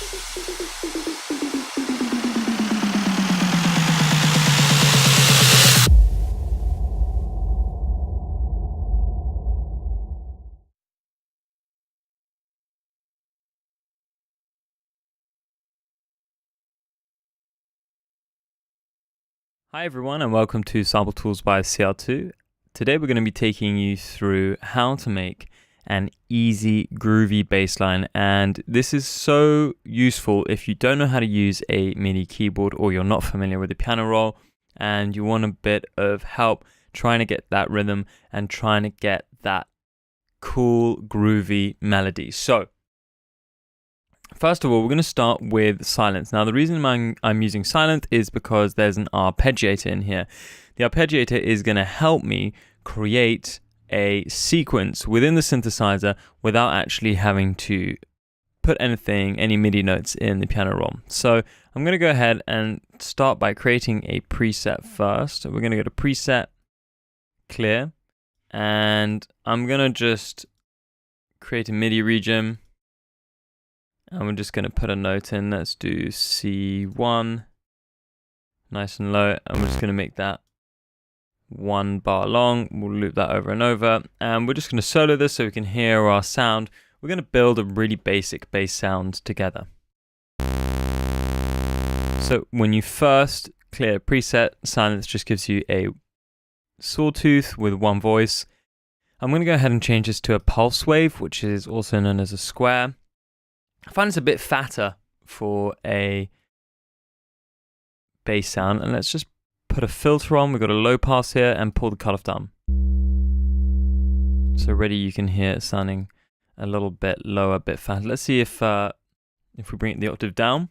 Hi everyone and welcome to Sample Tools by CR2. Today we're going to be taking you through how to make an easy groovy bass line, and this is so useful if you don't know how to use a MIDI keyboard or you're not familiar with the piano roll and you want a bit of help trying to get that rhythm and trying to get that cool groovy melody. So first of all, we're going to start with silence. Now, the reason I'm using silence is because there's an arpeggiator in here. The arpeggiator is going to help me create a sequence within the synthesizer without actually having to put any MIDI notes in the piano roll. So I'm going to go ahead and start by creating a preset first. We're going to go to preset, clear, and I'm going to just create a MIDI region. And we're just going to put a note in. Let's do C1, nice and low. And we're just going to make that 1 bar long. We'll loop that over and over. And we're just going to solo this so we can hear our sound. We're going to build a really basic bass sound together. So when you first clear preset, silence just gives you a sawtooth with one voice. I'm going to go ahead and change this to a pulse wave, which is also known as a square. I find it's a bit fatter for a bass sound, and let's just put a filter on. We've got a low pass here and pull the cutoff down. So already you can hear it sounding a little bit lower, a bit fatter. Let's see if we bring it the octave down.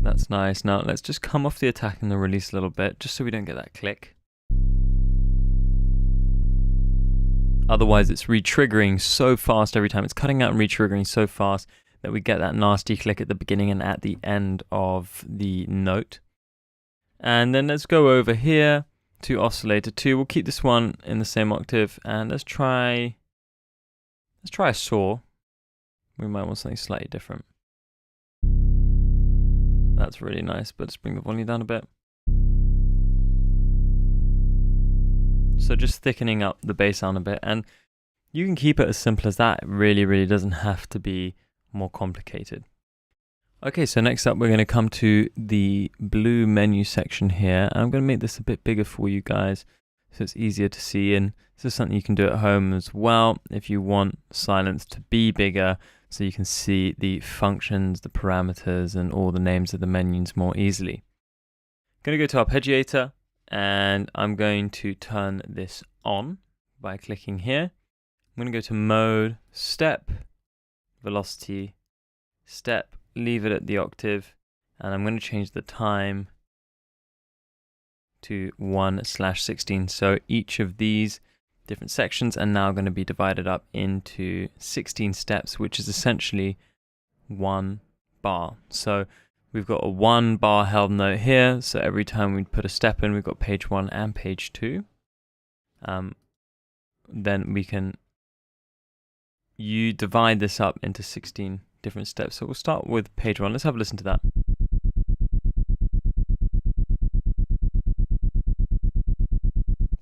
That's nice. Now let's just come off the attack and the release a little bit, just so we don't get that click. Otherwise, it's re-triggering so fast every time. It's cutting out and re-triggering so fast that we get that nasty click at the beginning and at the end of the note. And then let's go over here to oscillator 2. We'll keep this one in the same octave, and let's try a saw. We might want something slightly different. That's really nice, but let's bring the volume down a bit. So just thickening up the bass sound a bit, and you can keep it as simple as that. It really doesn't have to be more complicated. Okay, so next up we're going to come to the blue menu section here, and I'm going to make this a bit bigger for you guys so it's easier to see, and this is something you can do at home as well if you want silence to be bigger so you can see the functions, the parameters, and all the names of the menus more easily. I'm going to go to arpeggiator, and I'm going to turn this on by clicking here. I'm going to go to mode, step, velocity, step, leave it at the octave, and I'm going to change the time to 1/16. So each of these different sections are now going to be divided up into 16 steps, which is essentially 1 bar. So we've got a 1 bar held note here, so every time we put a step in, we've got page 1 and page 2. Then you divide this up into 16 different steps. So we'll start with page 1. Let's have a listen to that.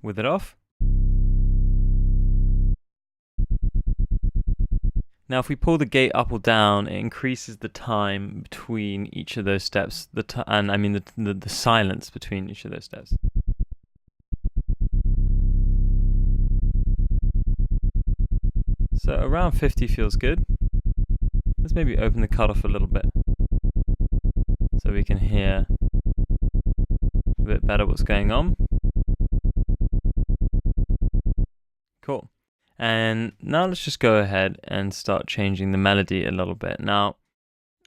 With it off. Now, if we pull the gate up or down, it increases the time between each of those steps, the silence between each of those steps. So around 50 feels good. Let's maybe open the cutoff a little bit so we can hear a bit better what's going on. Cool. And now let's just go ahead and start changing the melody a little bit. Now,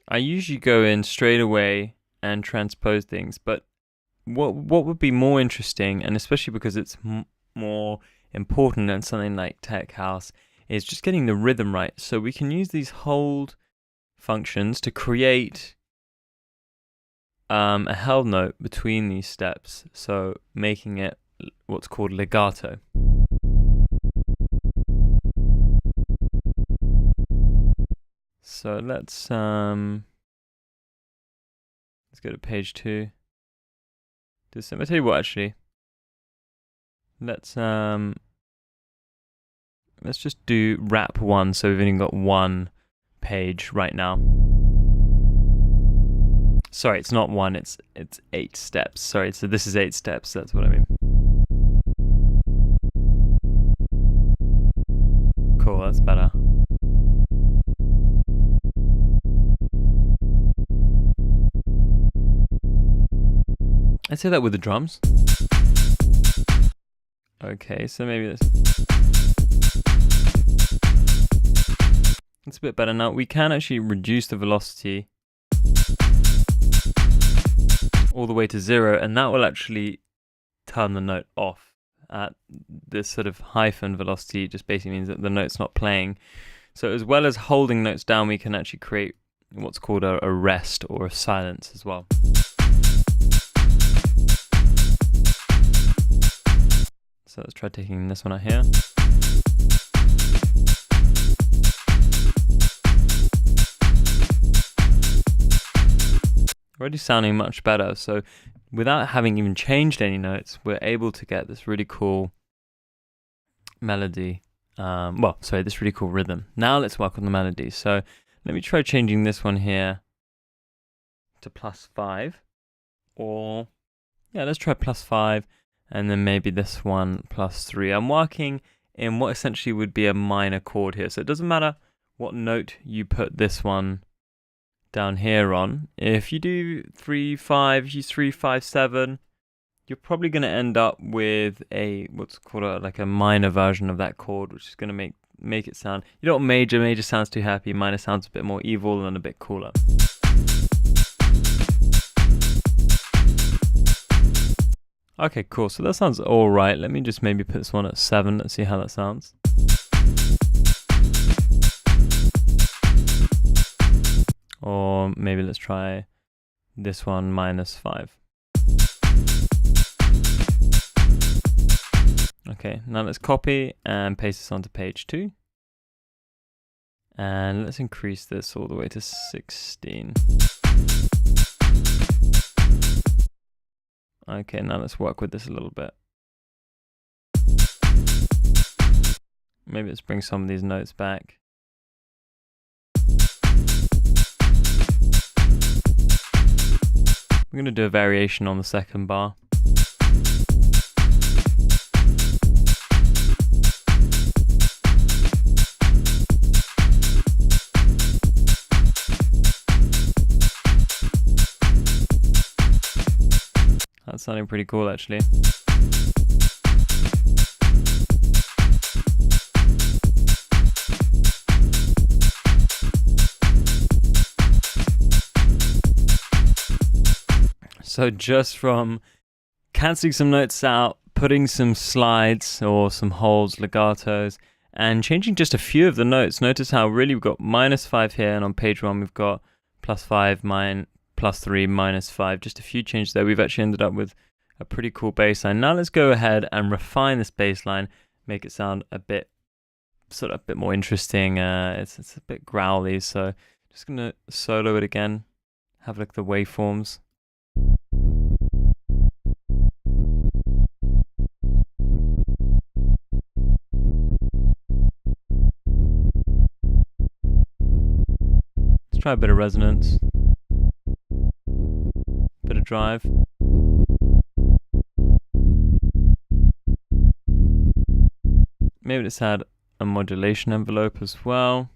I usually go in straight away and transpose things, but what would be more interesting, and especially because it's more important than something like tech house, is just getting the rhythm right. So we can use these hold functions to create a held note between these steps, so making it what's called legato. So let's go to page 2. I'll tell you what, actually. Let's just do wrap 1, so we've only got 1 page right now. Sorry, it's not 1, it's 8 steps. Sorry, so this is 8 steps, that's what I mean. Cool, that's better. I'd say that with the drums. Okay, so maybe this. It's a bit better now. We can actually reduce the velocity all the way to 0, and that will actually turn the note off. At this sort of hyphen velocity just basically means that the note's not playing. So as well as holding notes down, we can actually create what's called a rest or a silence as well. So let's try taking this one out here. Already sounding much better. So without having even changed any notes, we're able to get this really cool melody. This really cool rhythm. Now let's work on the melody. So let me try changing this one here to +5. Or, yeah, let's try +5. And then maybe this one +3. I'm working in what essentially would be a minor chord here. So it doesn't matter what note you put this one down here on. If you do 3, 5, use 3, 5, 7, you're probably going to end up with what's called a minor version of that chord, which is going to make it sound. You don't want major. Major sounds too happy. Minor sounds a bit more evil and a bit cooler. Okay, cool. So that sounds all right. Let me just maybe put this one at 7. Let's see how that sounds. Or maybe let's try this one -5. Okay, now let's copy and paste this onto page 2. And let's increase this all the way to 16. Okay, now let's work with this a little bit. Maybe let's bring some of these notes back. We're going to do a variation on the second bar. That's sounding pretty cool, actually. So just from cancelling some notes out, putting some slides or some holds, legatos, and changing just a few of the notes, notice how really we've got -5 here, and on page 1 we've got +5, +3, -5, just a few changes there. We've actually ended up with a pretty cool bass line. Now let's go ahead and refine this bass line, make it sound a bit more interesting. It's a bit growly, so just gonna solo it again, have a look at the waveforms. Let's try a bit of resonance. Bit of drive. Maybe let's add a modulation envelope as well.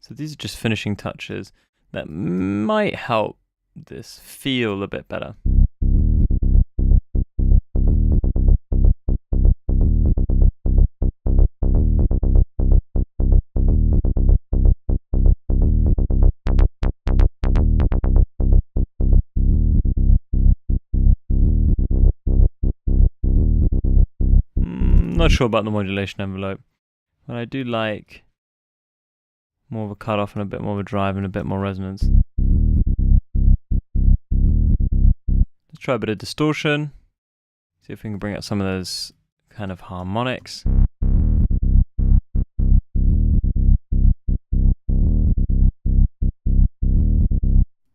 So these are just finishing touches that might help this feel a bit better. Not sure about the modulation envelope, but I do like more of a cutoff and a bit more of a drive and a bit more resonance. Let's try a bit of distortion, see if we can bring out some of those kind of harmonics.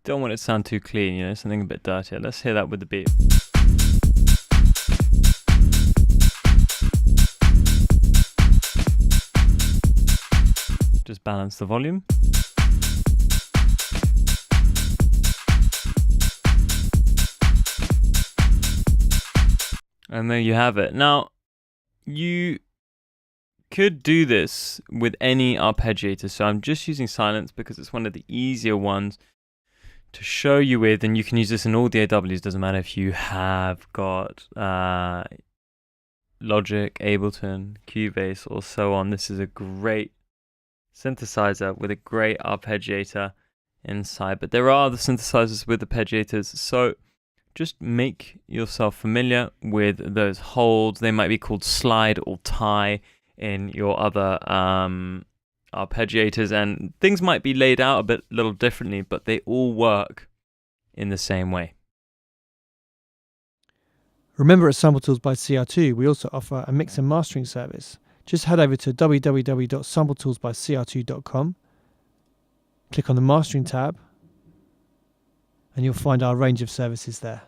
don't want it to sound too clean, you know, something a bit dirtier. Let's hear that with the beat. Just balance the volume. And there you have it. Now, you could do this with any arpeggiator. So I'm just using Silence because it's one of the easier ones to show you with, and you can use this in all DAWs. Doesn't matter if you have got Logic, Ableton, Cubase, or so on. This is a great synthesizer with a great arpeggiator inside. But there are other synthesizers with arpeggiators, so just make yourself familiar with those holds. They might be called slide or tie in your other arpeggiators, and things might be laid out a little differently, but they all work in the same way. Remember, at Sample Tools by CR2, we also offer a mix and mastering service. Just head over to www.sampletoolsbycr2.com, click on the mastering tab, and you'll find our range of services there.